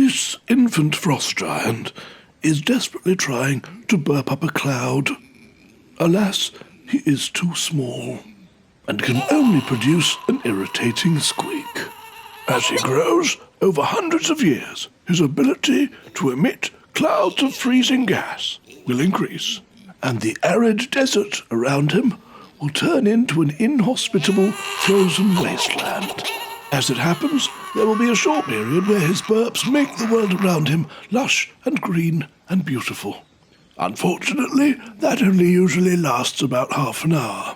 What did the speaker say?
This infant frost giant is desperately trying to burp up a cloud. Alas, he is too small and can only produce an irritating squeak. As he grows, over hundreds of years, his ability to emit clouds of freezing gas will increase, and the arid desert around him will turn into an inhospitable frozen wasteland. As it happens, there will be a short period where his burps make the world around him lush and green and beautiful. Unfortunately, that only usually lasts about half an hour.